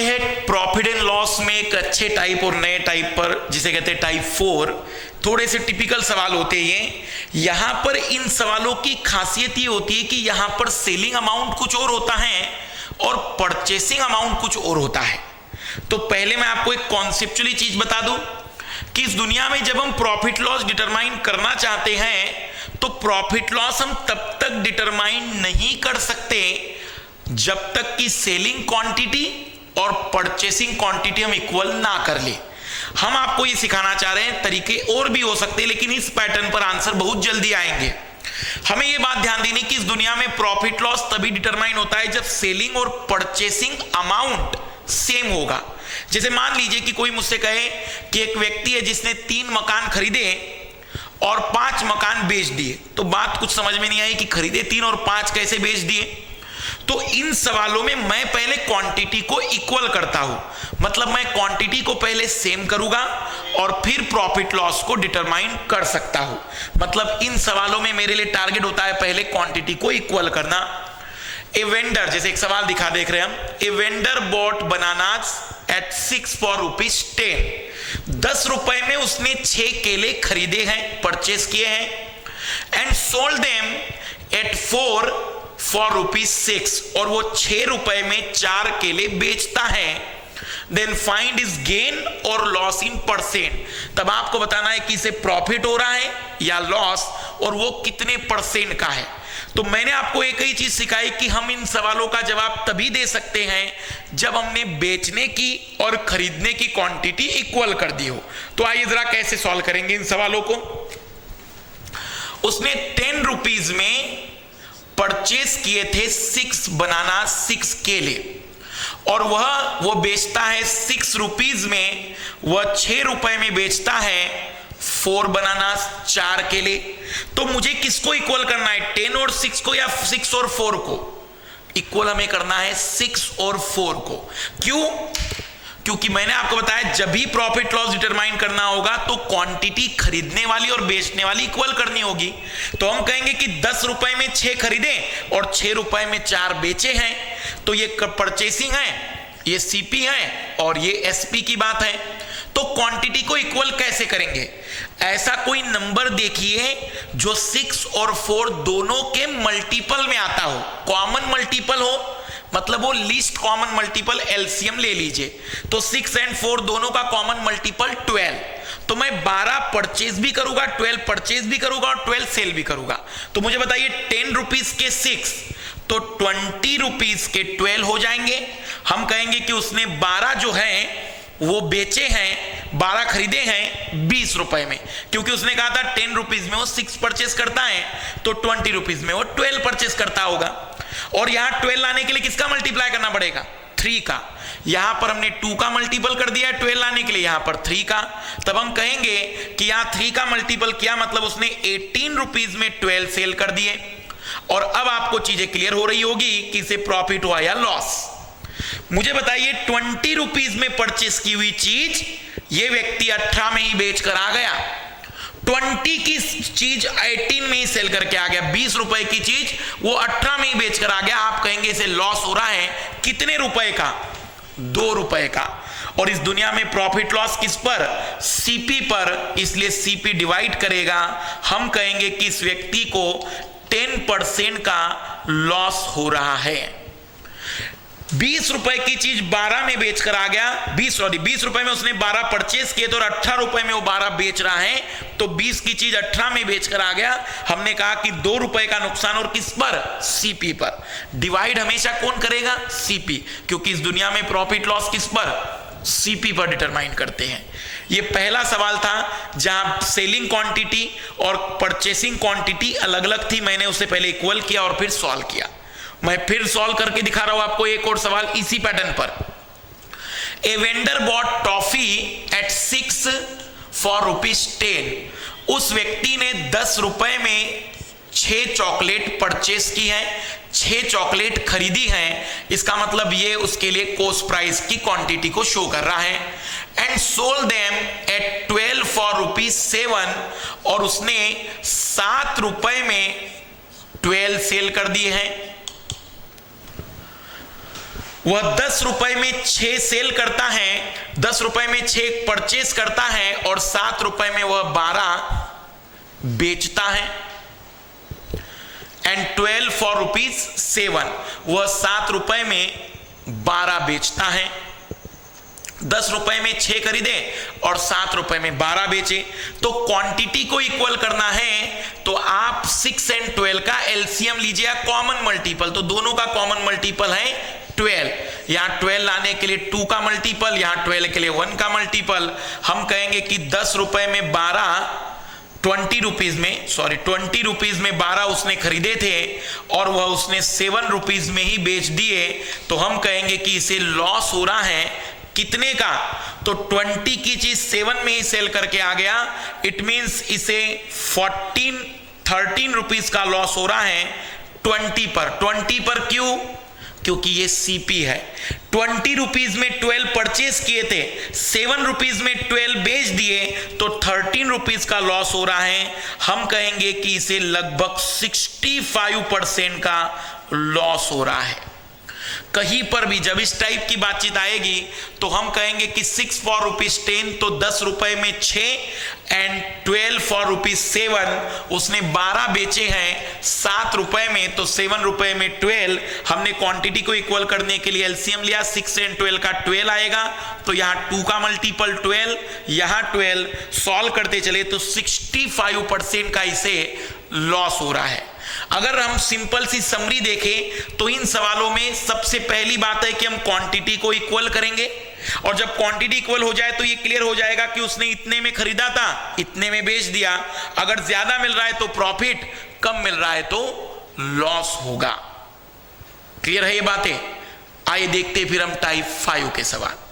हैं profit and loss में एक अच्छे टाइप और नए टाइप पर, जिसे कहते हैं टाइप 4। थोड़े से टिपिकल सवाल होते हैं। यहां पर इन सवालों की खासियत ये होती है कि यहां पर सेलिंग अमाउंट कुछ और होता है और परचेसिंग अमाउंट कुछ और होता है। तो पहले मैं आपको एक कॉन्सेप्चुअली चीज बता दूं कि इस दुनिया में जब हम प्रॉफिट लॉस डिटरमाइन करना चाहते हैं तो प्रॉफिट लॉस हम तब तक डिटरमाइन नहीं कर सकते जब तक कि सेलिंग क्वांटिटी और परचेसिंग क्वांटिटी हम इक्वल ना कर ले। हम आपको ये सिखाना चाह रहे हैं, तरीके और भी हो सकते हैं लेकिन इस पैटर्न पर आंसर बहुत जल्दी आएंगे। हमें ये बात ध्यान देनी कि इस दुनिया में प्रॉफिट लॉस तभी डिटरमाइन होता है जब सेलिंग और परचेसिंग अमाउंट सेम होगा। जैसे मान लीजिए कि कोई मुझसे कहे कि एक व्यक्ति है जिसने 3 मकान खरीदे और 5 मकान बेच दिए, तो बात कुछ समझ में नहीं आई कि खरीदे 3 और 5 कैसे बेच दिए। तो इन सवालों में मैं पहले क्वांटिटी को इक्वल करता हूं, मतलब मैं क्वांटिटी को पहले सेम करूंगा और फिर प्रॉफिट लॉस को डिटरमाइन कर सकता हूं। मतलब इन सवालों में मेरे लिए टारगेट होता है पहले क्वांटिटी को इक्वल करना। ए वेंडर, जैसे एक सवाल देख रहे हैं हम, a vendor bought bananas at 6 for ₹10। 10 रुपए में उसने 6 केले खरीदे हैं, परचेस किए हैं। And sold them at 4 for ₹6, और वो 6 रुपए में 4 केले बेचता है। देन फाइंड इज गेन और लॉस इन परसेंट। तब आपको बताना है कि इसे प्रॉफिट हो रहा है या लॉस, और वो कितने परसेंट का है। तो मैंने आपको एक ही चीज सिखाई कि हम इन सवालों का जवाब तभी दे सकते हैं जब हमने बेचने की और खरीदने की क्वांटिटी इक्वल कर दी हो। तो आइए जरा कैसे सॉल्व करेंगे इन सवालों को। उसने 10 रुपीज में परचेस किए थे 6 बनाना 6 केले, और वो बेचता है 6 रुपीज में, वह 6 रुपए में बेचता है 4 बनाना 4 केले। तो मुझे किसको इक्वल करना है, 10 और 6 को या 6 और 4 को? इक्वल हमें करना है 6 और 4 को। क्यों? क्योंकि मैंने आपको बताया जब भी प्रॉफिट लॉस डिटरमाइन करना होगा तो क्वांटिटी खरीदने वाली और बेचने वाली इक्वल करनी होगी। तो हम कहेंगे कि 10 रुपए में 6 खरीदे और 6 रुपए में 4 बेचे हैं, तो ये परचेसिंग है, ये सीपी है और ये एसपी की बात है। तो क्वांटिटी को इक्वल कैसे करेंगे? ऐसा कोई नंबर देखिए जो 6 और 4 दोनों के मल्टीपल में आता हो, कॉमन मल्टीपल हो, मतलब वो लीस्ट कॉमन मल्टीपल एलसीएम ले लीजिए। तो 6 और 4 दोनों का कॉमन मल्टीपल 12। तो मैं 12 परचेज भी करूंगा, 12 परचेज भी करूंगा और 12 सेल भी करूंगा। तो मुझे बताइए 10 रुपीज के 6 तो 20 रुपीज के 12 हो जाएंगे। हम कहेंगे कि उसने 12 जो है वो बेचे हैं, 12 खरीदे हैं 20 रुपए में, क्योंकि उसने कहा था 10 रुपीज में वो 6 परचेस करता है, तो 20 रुपीज में वो 12 परचेस करता होगा। और यहां 12 लाने के लिए किसका मल्टीप्लाई करना पड़ेगा? 3 का। यहां पर हमने 2 का मल्टीपल कर दिया है 12 लाने के लिए, यहां पर 3 का। तब हम कहेंगे कि यहां 3 का मल्टीपल किया, मतलब उसने 18 रुपीज में 12 सेल कर दिए। और अब आपको चीजें क्लियर हो रही होगी कि इसे प्रॉफिट हुआ या लॉस। मुझे बताइए 20 रुपीज में परचेस की हुई चीज ये व्यक्ति 18 में ही बेच कर आ गया, 20 की चीज 18 में ही सेल करके आ गया, 20 रुपए की चीज वो 18 में ही बेच कर आ गया। आप कहेंगे इसे लॉस हो रहा है, कितने रुपए का? 2 रुपए का। और इस दुनिया में प्रॉफिट लॉस किस पर? सीपी पर, इसलिए सीपी डिवाइड करेगा। हम कहेंगे कि इस व्यक्ति को 10% का लॉस हो रहा है। 20 रुपए की चीज 12 में बेचकर आ गया, 20 रुपए में उसने 12 परचेस किए, तो 18 रुपए में वो 12 बेच रहा है, तो 20 की चीज 18 में बेचकर आ गया। हमने कहा कि 2 रुपए का नुकसान, और किस पर? सीपी पर। डिवाइड हमेशा कौन करेगा? सीपी, क्योंकि इस दुनिया में प्रॉफिट लॉस किस पर? सीपी पर डिटरमाइन करते हैं। ये पहला सवाल था जहां सेलिंग क्वांटिटी और परचेसिंग क्वांटिटी अलग अलग थी, मैंने उसे पहले इक्वल किया और फिर सॉल्व किया। मैं फिर सॉल्व करके दिखा रहा हूं आपको एक और सवाल इसी पैटर्न पर। A vendor bought toffee at 6 for ₹10। उस व्यक्ति ने 10 रुपए में 6 चॉकलेट परचेस की है, 6 चॉकलेट खरीदी है। इसका मतलब ये उसके लिए कॉस्ट प्राइस की क्वांटिटी को शो कर रहा है। And sold them at 12 for ₹7, और उसने 7 रुपए में 12 सेल कर दिए हैं। वह 10 रुपए में 6 सेल करता है, 10 रुपए में 6 परचेस करता है और 7 रुपए में वह 12 बेचता है। एंड 12 फॉर ₹7, वह 7 रुपए में 12 बेचता है। 10 रुपए में 6 खरीदे और 7 रुपए में 12 बेचे। तो क्वांटिटी को इक्वल करना है तो आप 6 और 12 का एलसीएम लीजिए या कॉमन मल्टीपल। तो दोनों का कॉमन मल्टीपल है 12। यहां 12 लाने के लिए 2 का मल्टीपल, यहां 12 के लिए 1 का मल्टीपल। हम कहेंगे कि 10 रुपए में 12 20 रुपीज में 12 उसने खरीदे थे और वह उसने 7 रुपीज में ही बेच दिए। तो हम कहेंगे कि इसे लॉस हो रहा है कितने का? तो 20 की चीज 7 में ही सेल करके आ गया। इट मींस इसे 13 रुपीज का लॉस हो रहा है 20 पर। क्यों? क्योंकि ये सीपी है। 20 रुपीज में 12 परचेस किए थे, 7 रुपीज में 12 बेच दिए, तो 13 रुपीज का लॉस हो रहा है। हम कहेंगे कि इसे लगभग 65% का लॉस हो रहा है। कहीं पर भी जब इस टाइप की बातचीत आएगी तो हम कहेंगे कि 6 फॉर ₹10, तो 10 रुपए में 6 एंड 12 फॉर ₹7, उसने 12 बेचे हैं 7 रुपए में, तो 7 रुपए में 12। हमने क्वांटिटी को इक्वल करने के लिए एलसीएम लिया, 6 एंड 12 का 12 आएगा। तो यहां 2 का मल्टीपल 12, यहां 12, सॉल्व करते चले तो 65% का इसे लॉस हो रहा है। अगर हम सिंपल सी समरी देखें तो इन सवालों में सबसे पहली बात है कि हम क्वांटिटी को इक्वल करेंगे, और जब क्वांटिटी इक्वल हो जाए तो ये क्लियर हो जाएगा कि उसने इतने में खरीदा था, इतने में बेच दिया। अगर ज्यादा मिल रहा है तो प्रॉफिट, कम मिल रहा है तो लॉस होगा। क्लियर है ये बातें? आइए देखते फिर हम टाइप 5 के सवाल।